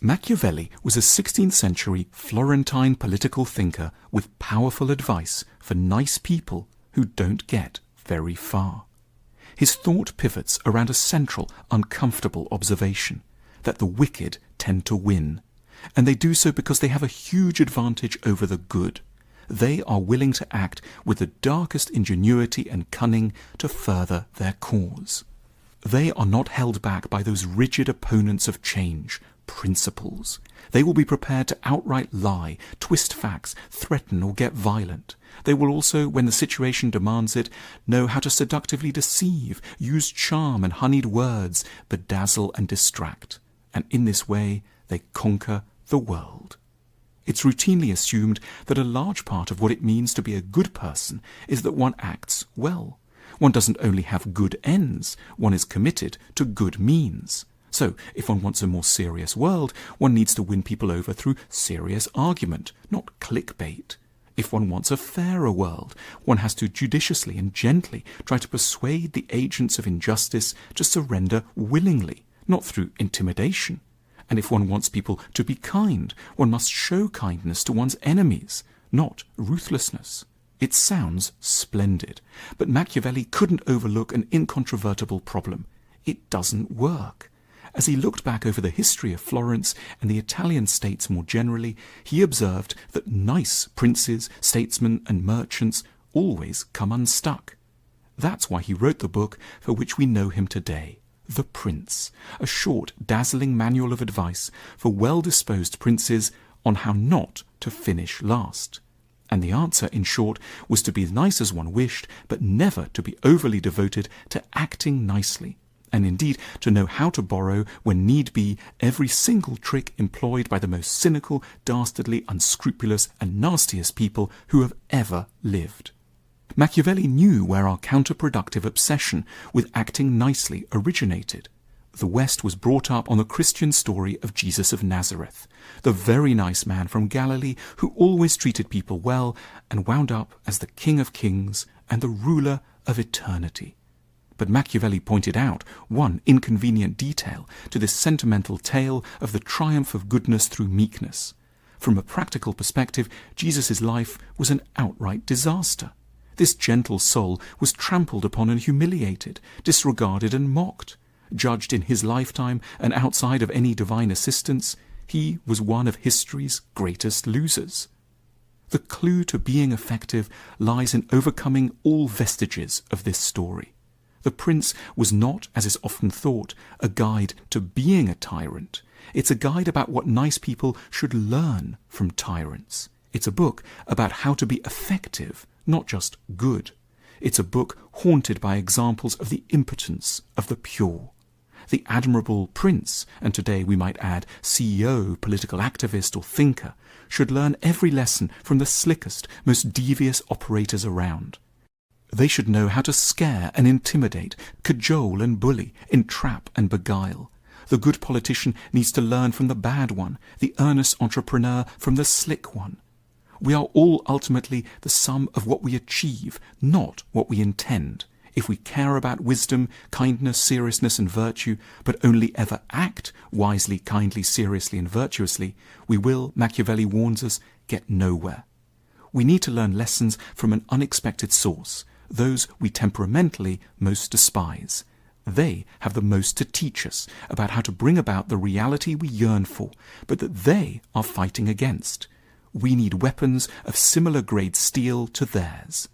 Machiavelli was a 16th century Florentine political thinker with powerful advice for nice people who don't get very far. His thought pivots around a central, uncomfortable observation, that the wicked tend to win, and they do so because they have a huge advantage over the good. They are willing to act with the darkest ingenuity and cunning to further their cause. They are not held back by those rigid opponents of change, principles. They will be prepared to outright lie, twist facts, threaten or get violent. They will also, when the situation demands it, know how to seductively deceive, use charm and honeyed words, bedazzle and distract. And in this way, they conquer the world. It's routinely assumed that a large part of what it means to be a good person is that one acts well. One doesn't only have good ends, one is committed to good means. So, if one wants a more serious world, one needs to win people over through serious argument, not clickbait. If one wants a fairer world, one has to judiciously and gently try to persuade the agents of injustice to surrender willingly, not through intimidation. And if one wants people to be kind, one must show kindness to one's enemies, not ruthlessness. It sounds splendid, but Machiavelli couldn't overlook an incontrovertible problem. It doesn't work. As he looked back over the history of Florence and the Italian states more generally, he observed that nice princes, statesmen and merchants always come unstuck. That's why he wrote the book for which we know him today, The Prince, a short, dazzling manual of advice for well-disposed princes on how not to finish last. And the answer, in short, was to be as nice as one wished, but never to be overly devoted to acting nicely, and indeed to know how to borrow, when need be, every single trick employed by the most cynical, dastardly, unscrupulous, and nastiest people who have ever lived. Machiavelli knew where our counterproductive obsession with acting nicely originated. The West was brought up on the Christian story of Jesus of Nazareth, the very nice man from Galilee who always treated people well and wound up as the King of Kings and the ruler of eternity. But Machiavelli pointed out one inconvenient detail to this sentimental tale of the triumph of goodness through meekness. From a practical perspective, Jesus' life was an outright disaster. This gentle soul was trampled upon and humiliated, disregarded and mocked. Judged in his lifetime and outside of any divine assistance, he was one of history's greatest losers. The clue to being effective lies in overcoming all vestiges of this story. The Prince was not, as is often thought, a guide to being a tyrant. It's a guide about what nice people should learn from tyrants. It's a book about how to be effective, not just good. It's a book haunted by examples of the impotence of the pure. The admirable prince, and today we might add CEO, political activist or thinker, should learn every lesson from the slickest, most devious operators around. They should know how to scare and intimidate, cajole and bully, entrap and beguile. The good politician needs to learn from the bad one, the earnest entrepreneur from the slick one. We are all ultimately the sum of what we achieve, not what we intend. If we care about wisdom, kindness, seriousness and virtue, but only ever act wisely, kindly, seriously and virtuously, we will, Machiavelli warns us, get nowhere. We need to learn lessons from an unexpected source, those we temperamentally most despise. They have the most to teach us about how to bring about the reality we yearn for, but that they are fighting against. We need weapons of similar grade steel to theirs.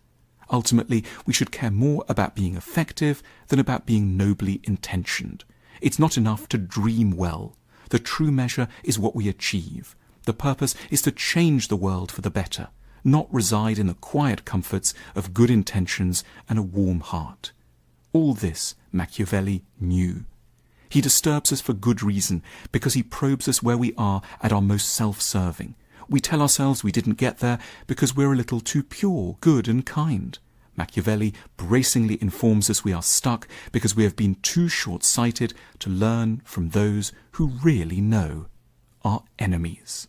Ultimately, we should care more about being effective than about being nobly intentioned. It's not enough to dream well. The true measure is what we achieve. The purpose is to change the world for the better, not reside in the quiet comforts of good intentions and a warm heart. All this Machiavelli knew. He disturbs us for good reason, because he probes us where we are at our most self-serving. We tell ourselves we didn't get there because we're a little too pure, good and kind. Machiavelli bracingly informs us we are stuck because we have been too short-sighted to learn from those who really know, our enemies.